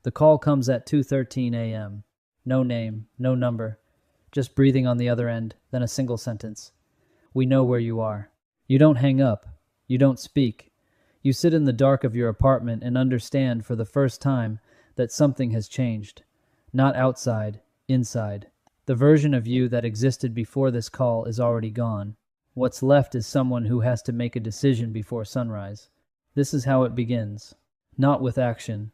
The call comes at 2:13 a.m. No name, no number, just breathing on the other end, then a single sentence. We know where you are. You don't hang up. You don't speak. You sit in the dark of your apartment and understand for the first time that something has changed. Not outside, inside. The version of you that existed before this call is already gone. What's left is someone who has to make a decision before sunrise. This is how it begins. Not with action,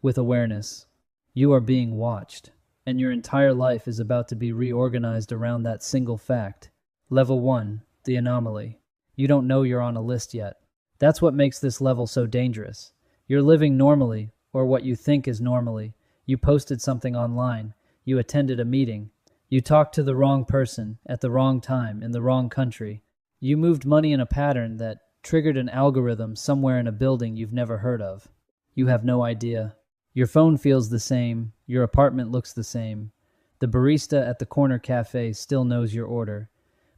with awareness. You are being watched, and your entire life is about to be reorganized around that single fact. Level 1, the anomaly. You don't know you're on a list yet. That's what makes this level so dangerous. You're living normally, or what you think is normally. You posted something online. You attended a meeting. You talked to the wrong person at the wrong time in the wrong country. You moved money in a pattern that triggered an algorithm somewhere in a building you've never heard of. You have no idea. Your phone feels the same. Your apartment looks the same. The barista at the corner cafe still knows your order.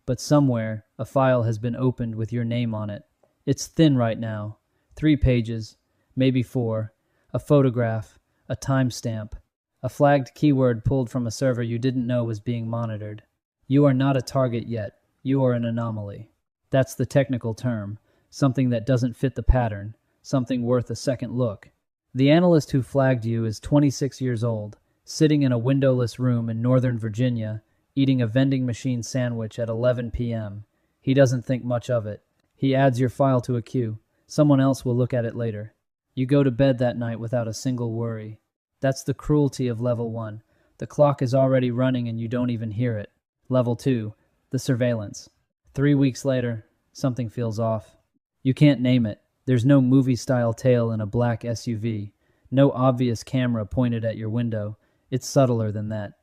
But somewhere, a file has been opened with your name on it. It's thin right now. 3 pages, maybe 4. A photograph, a timestamp, a flagged keyword pulled from a server you didn't know was being monitored. You are not a target yet. You are an anomaly. That's the technical term. Something that doesn't fit the pattern. Something worth a second look. The analyst who flagged you is 26 years old, sitting in a windowless room in Northern Virginia, eating a vending machine sandwich at 11 p.m. He doesn't think much of it. He adds your file to a queue. Someone else will look at it later. You go to bed that night without a single worry. That's the cruelty of Level 1. The clock is already running and you don't even hear it. Level 2, the surveillance. 3 weeks later, something feels off. You can't name it. There's no movie-style tail in a black SUV. No obvious camera pointed at your window. It's subtler than that.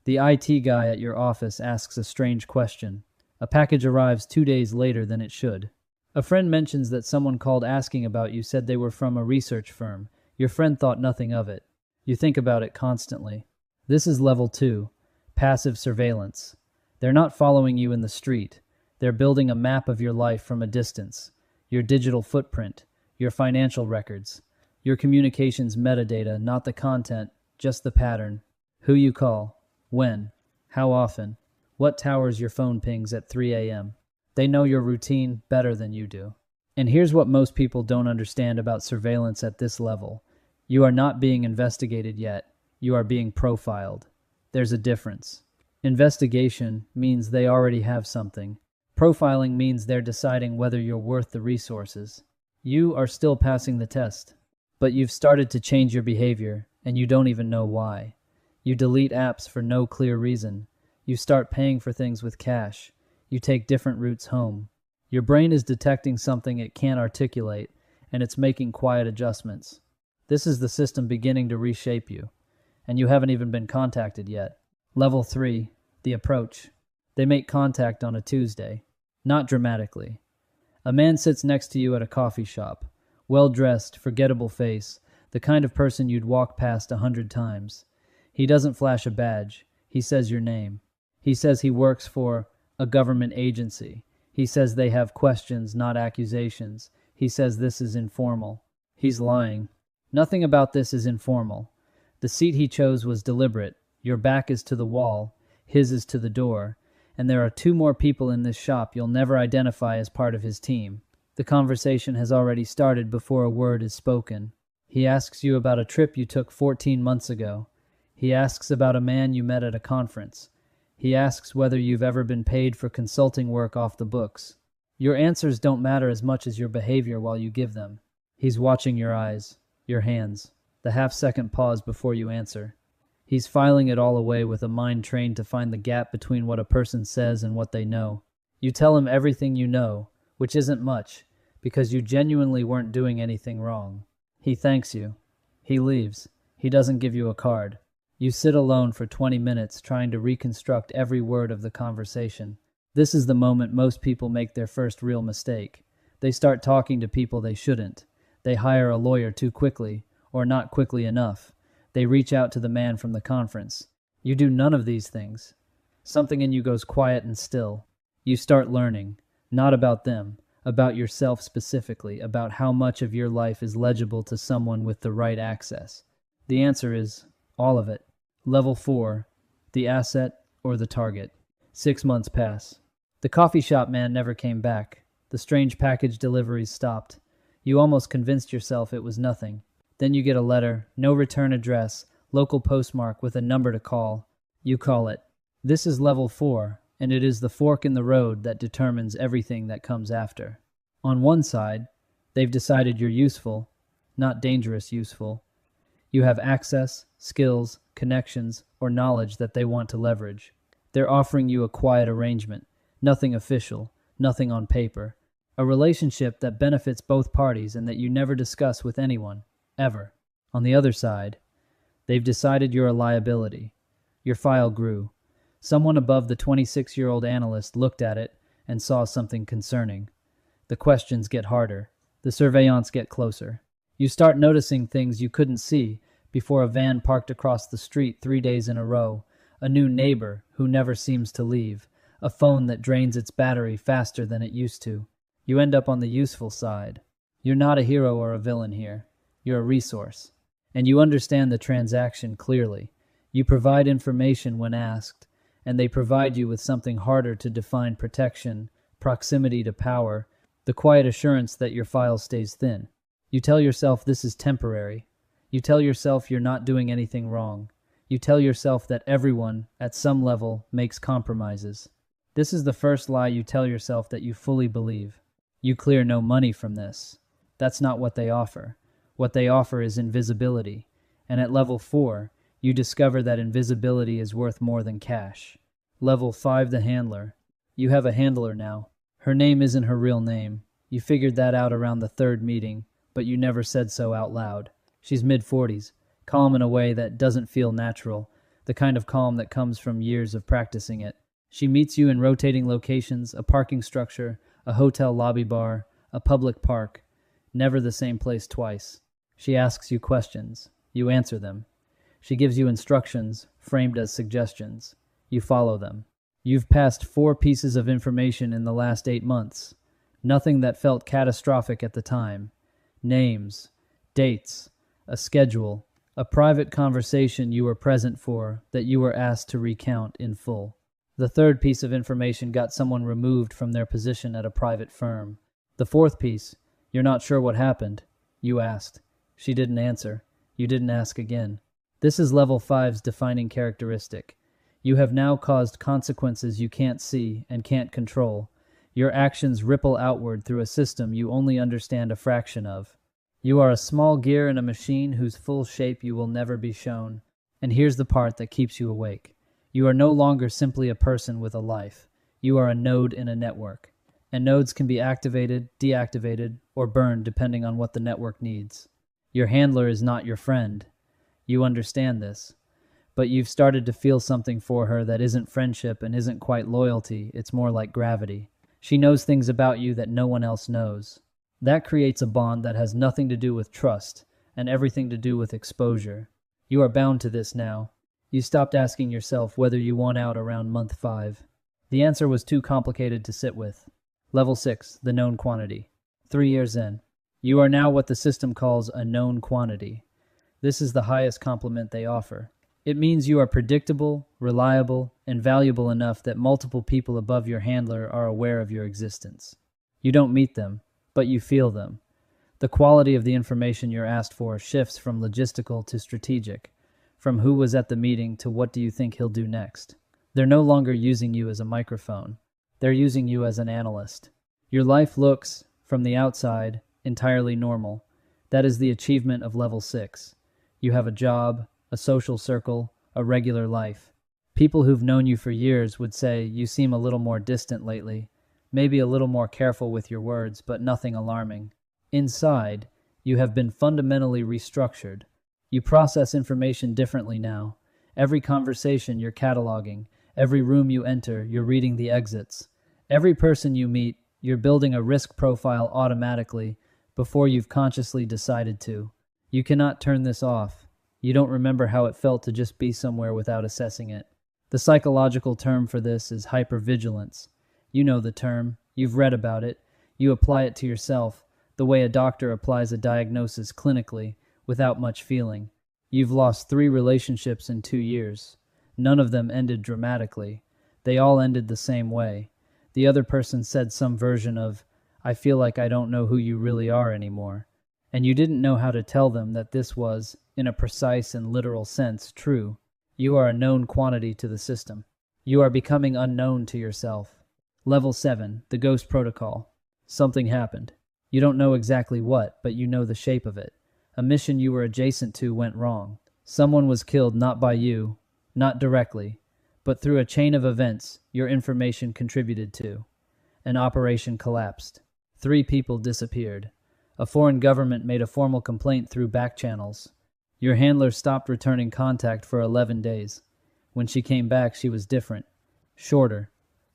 The IT guy at your office asks a strange question. A package arrives 2 days later than it should. A friend mentions that someone called asking about you said they were from a research firm. Your friend thought nothing of it. You think about it constantly. This is Level 2, passive surveillance. They're not following you in the street. They're building a map of your life from a distance. Your digital footprint, your financial records, your communications metadata, not the content, just the pattern. Who you call, when, how often, what towers your phone pings at 3 a.m. They know your routine better than you do. And here's what most people don't understand about surveillance at this level. You are not being investigated yet. You are being profiled. There's a difference. Investigation means they already have something. Profiling means they're deciding whether you're worth the resources. You are still passing the test, but you've started to change your behavior, and you don't even know why. You delete apps for no clear reason. You start paying for things with cash. You take different routes home. Your brain is detecting something it can't articulate, and it's making quiet adjustments. This is the system beginning to reshape you, and you haven't even been contacted yet. Level 3, the approach. They make contact on a Tuesday. Not dramatically. A man sits next to you at a coffee shop. Well-dressed, forgettable face, the kind of person you'd walk past 100 times. He doesn't flash a badge. He says your name. He says he works for a government agency. He says they have questions, not accusations. He says this is informal. He's lying. Nothing about this is informal. The seat he chose was deliberate. Your back is to the wall. His is to the door. And there are 2 more people in this shop you'll never identify as part of his team. The conversation has already started before a word is spoken. He asks you about a trip you took 14 months ago. He asks about a man you met at a conference. He asks whether you've ever been paid for consulting work off the books. Your answers don't matter as much as your behavior while you give them. He's watching your eyes, your hands, the half-second pause before you answer. He's filing it all away with a mind trained to find the gap between what a person says and what they know. You tell him everything you know, which isn't much, because you genuinely weren't doing anything wrong. He thanks you. He leaves. He doesn't give you a card. You sit alone for 20 minutes trying to reconstruct every word of the conversation. This is the moment most people make their first real mistake. They start talking to people they shouldn't. They hire a lawyer too quickly, or not quickly enough. They reach out to the man from the conference. You do none of these things. Something in you goes quiet and still. You start learning, not about them, about yourself specifically, about how much of your life is legible to someone with the right access. The answer is all of it. Level 4, the asset or the target. 6 months pass. The coffee shop man never came back. The strange package deliveries stopped. You almost convinced yourself it was nothing. Then you get a letter, no return address, local postmark with a number to call. You call it. This is level 4, and it is the fork in the road that determines everything that comes after. On one side, they've decided you're useful, not dangerous useful. You have access, skills, connections, or knowledge that they want to leverage. They're offering you a quiet arrangement, nothing official, nothing on paper. A relationship that benefits both parties and that you never discuss with anyone, ever. On the other side, they've decided you're a liability. Your file grew. Someone above the 26-year-old analyst looked at it and saw something concerning. The questions get harder. The surveillance get closer. You start noticing things you couldn't see before: a van parked across the street 3 days in a row, a new neighbor who never seems to leave, a phone that drains its battery faster than it used to. You end up on the useful side. You're not a hero or a villain here. You're a resource. And you understand the transaction clearly. You provide information when asked, and they provide you with something harder to define: protection, proximity to power, the quiet assurance that your file stays thin. You tell yourself this is temporary. You tell yourself you're not doing anything wrong. You tell yourself that everyone, at some level, makes compromises. This is the first lie you tell yourself that you fully believe. You clear no money from this. That's not what they offer. What they offer is invisibility. And at level 4, you discover that invisibility is worth more than cash. Level 5, the handler. You have a handler now. Her name isn't her real name. You figured that out around the 3rd meeting, but you never said so out loud. She's mid-40s, calm in a way that doesn't feel natural, the kind of calm that comes from years of practicing it. She meets you in rotating locations: a parking structure, a hotel lobby bar, a public park. Never the same place twice. She asks you questions. You answer them. She gives you instructions, framed as suggestions. You follow them. You've passed 4 pieces of information in the last 8 months. Nothing that felt catastrophic at the time. Names, dates, a schedule, a private conversation you were present for that you were asked to recount in full. The 3rd piece of information got someone removed from their position at a private firm. The 4th piece, you're not sure what happened. You asked. She didn't answer. You didn't ask again. This is level 5's defining characteristic. You have now caused consequences you can't see and can't control. Your actions ripple outward through a system you only understand a fraction of. You are a small gear in a machine whose full shape you will never be shown. And here's the part that keeps you awake. You are no longer simply a person with a life. You are a node in a network. And nodes can be activated, deactivated, or burned depending on what the network needs. Your handler is not your friend. You understand this. But you've started to feel something for her that isn't friendship and isn't quite loyalty. It's more like gravity. She knows things about you that no one else knows. That creates a bond that has nothing to do with trust and everything to do with exposure. You are bound to this now. You stopped asking yourself whether you want out around month 5. The answer was too complicated to sit with. Level 6, the known quantity. 3 years in. You are now what the system calls a known quantity. This is the highest compliment they offer. It means you are predictable, reliable, and valuable enough that multiple people above your handler are aware of your existence. You don't meet them, but you feel them. The quality of the information you're asked for shifts from logistical to strategic, from who was at the meeting to what do you think he'll do next. They're no longer using you as a microphone. They're using you as an analyst. Your life looks, from the outside, entirely normal. That is the achievement of level 6. You have a job, a social circle, a regular life. People who've known you for years would say you seem a little more distant lately, maybe a little more careful with your words, but nothing alarming. Inside, you have been fundamentally restructured. You process information differently now. Every conversation you're cataloging, every room you enter, you're reading the exits. Every person you meet, you're building a risk profile automatically before you've consciously decided to. You cannot turn this off. You don't remember how it felt to just be somewhere without assessing it. The psychological term for this is hypervigilance. You know the term. You've read about it. You apply it to yourself, the way a doctor applies a diagnosis clinically, without much feeling. You've lost 3 relationships in 2 years. None of them ended dramatically. They all ended the same way. The other person said some version of, "I feel like I don't know who you really are anymore." And you didn't know how to tell them that this was, in a precise and literal sense, true. You are a known quantity to the system. You are becoming unknown to yourself. Level 7, the Ghost Protocol. Something happened. You don't know exactly what, but you know the shape of it. A mission you were adjacent to went wrong. Someone was killed not by you, not directly, but through a chain of events your information contributed to. An operation collapsed. 3 people disappeared. A foreign government made a formal complaint through back channels. Your handler stopped returning contact for 11 days. When she came back, she was different. Shorter.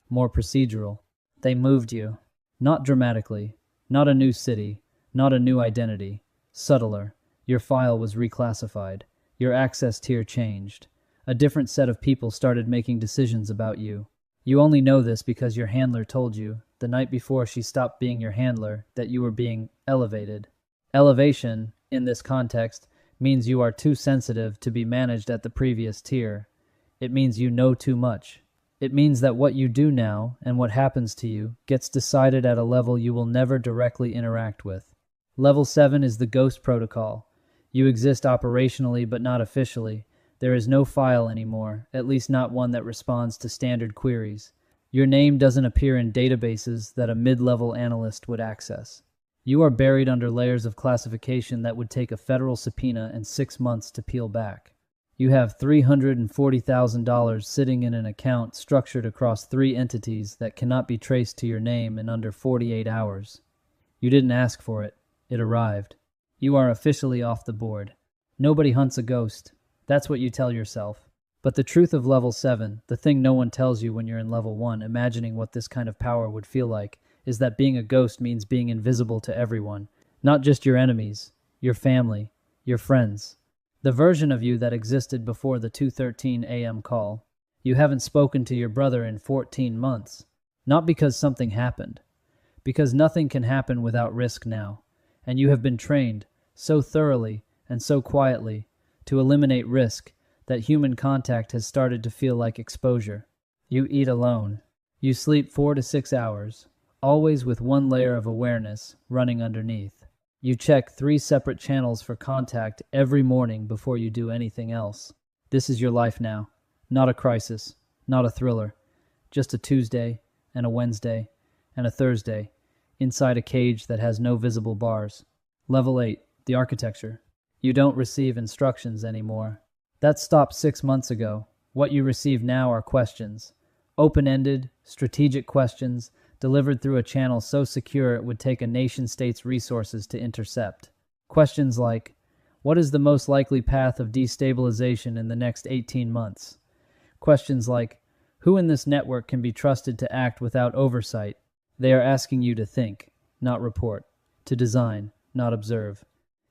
More procedural. They moved you. Not dramatically. Not a new city. Not a new identity. Subtler. Your file was reclassified. Your access tier changed. A different set of people started making decisions about you. You only know this because your handler told you, the night before she stopped being your handler, that you were being elevated. Elevation, in this context, means you are too sensitive to be managed at the previous tier. It means you know too much. It means that what you do now, and what happens to you, gets decided at a level you will never directly interact with. Level 7 is the Ghost Protocol. You exist operationally but not officially. There is no file anymore, at least not one that responds to standard queries. Your name doesn't appear in databases that a mid-level analyst would access. You are buried under layers of classification that would take a federal subpoena and 6 months to peel back. You have $340,000 sitting in an account structured across 3 entities that cannot be traced to your name in under 48 hours. You didn't ask for it. It arrived. You are officially off the board. Nobody hunts a ghost. That's what you tell yourself. But the truth of level 7, the thing no one tells you when you're in level 1, imagining what this kind of power would feel like, is that being a ghost means being invisible to everyone. Not just your enemies, your family, your friends. The version of you that existed before the 2:13 a.m. call. You haven't spoken to your brother in 14 months. Not because something happened. Because nothing can happen without risk now. And you have been trained, so thoroughly and so quietly, to eliminate risk that human contact has started to feel like exposure. You eat alone. You sleep 4 to 6 hours, always with one layer of awareness running underneath. You check 3 separate channels for contact every morning before you do anything else. This is your life now. Not a crisis, not a thriller. Just a Tuesday, and a Wednesday, and a Thursday, inside a cage that has no visible bars. Level 8, the architecture. You don't receive instructions anymore. That stopped 6 months ago. What you receive now are questions. Open-ended, strategic questions delivered through a channel so secure it would take a nation-state's resources to intercept. Questions like, what is the most likely path of destabilization in the next 18 months? Questions like, who in this network can be trusted to act without oversight? They are asking you to think, not report, to design, not observe.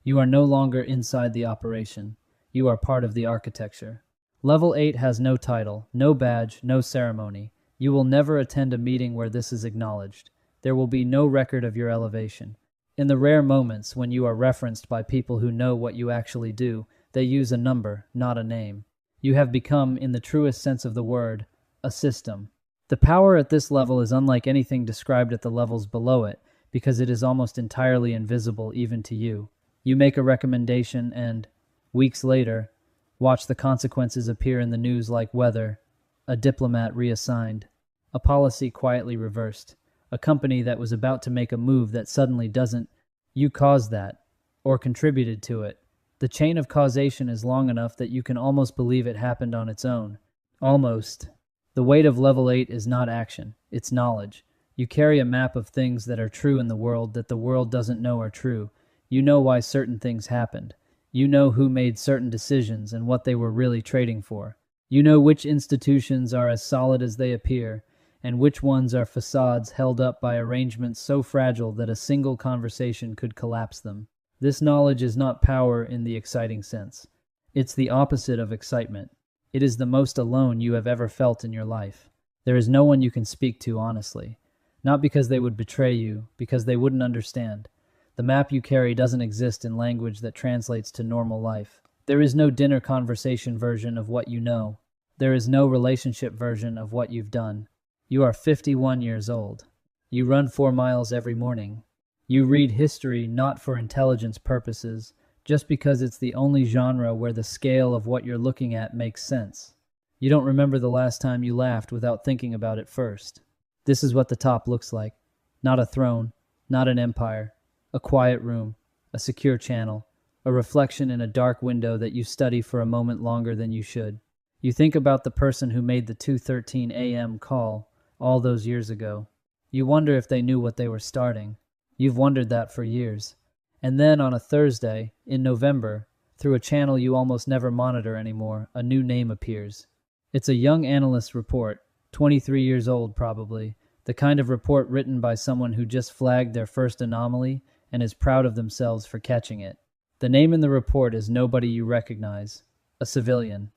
You are no longer inside the operation. You are part of the architecture. Level 8 has no title, no badge, no ceremony. You will never attend a meeting where this is acknowledged. There will be no record of your elevation. In the rare moments when you are referenced by people who know what you actually do, they use a number, not a name. You have become, in the truest sense of the word, a system. The power at this level is unlike anything described at the levels below it, because it is almost entirely invisible even to you. You make a recommendation and, weeks later, watch the consequences appear in the news like weather, a diplomat reassigned, a policy quietly reversed, a company that was about to make a move that suddenly doesn't. You caused that, or contributed to it. The chain of causation is long enough that you can almost believe it happened on its own. Almost. The weight of level 8 is not action, it's knowledge. You carry a map of things that are true in the world that the world doesn't know are true. You know why certain things happened. You know who made certain decisions and what they were really trading for. You know which institutions are as solid as they appear, and which ones are facades held up by arrangements so fragile that a single conversation could collapse them. This knowledge is not power in the exciting sense. It's the opposite of excitement. It is the most alone you have ever felt in your life. There is no one you can speak to honestly. Not because they would betray you, because they wouldn't understand. The map you carry doesn't exist in language that translates to normal life. There is no dinner conversation version of what you know. There is no relationship version of what you've done. You are 51 years old. You run 4 miles every morning. You read history not for intelligence purposes, just because it's the only genre where the scale of what you're looking at makes sense. You don't remember the last time you laughed without thinking about it first. This is what the top looks like. Not a throne, not an empire. A quiet room, a secure channel, a reflection in a dark window that you study for a moment longer than you should. You think about the person who made the 2:13 a.m. call all those years ago. You wonder if they knew what they were starting. You've wondered that for years. And then on a Thursday, in November, through a channel you almost never monitor anymore, a new name appears. It's a young analyst's report, 23 years old probably, the kind of report written by someone who just flagged their first anomaly and is proud of themselves for catching it. The name in the report is nobody you recognize, a civilian,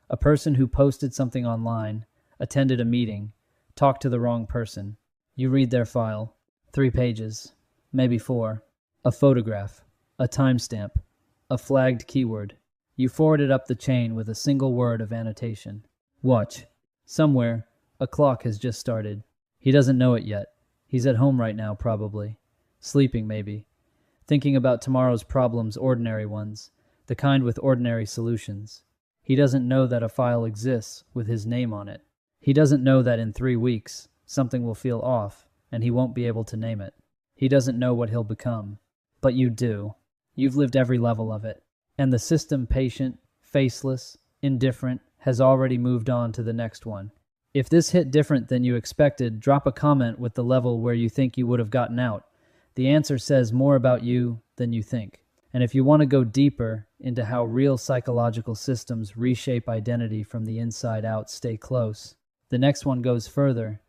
a person who posted something online, attended a meeting, talked to the wrong person. You read their file, 3 pages, maybe 4, a photograph, a timestamp, a flagged keyword. You forward it up the chain with a single word of annotation. Watch. Somewhere, a clock has just started. He doesn't know it yet. He's at home right now, probably. Sleeping, maybe. Thinking about tomorrow's problems, ordinary ones, the kind with ordinary solutions. He doesn't know that a file exists with his name on it. He doesn't know that in 3 weeks, something will feel off, and he won't be able to name it. He doesn't know what he'll become. But you do. You've lived every level of it. And the system, patient, faceless, indifferent, has already moved on to the next one. If this hit different than you expected, drop a comment with the level where you think you would have gotten out. The answer says more about you than you think. And if you want to go deeper into how real psychological systems reshape identity from the inside out, stay close. The next one goes further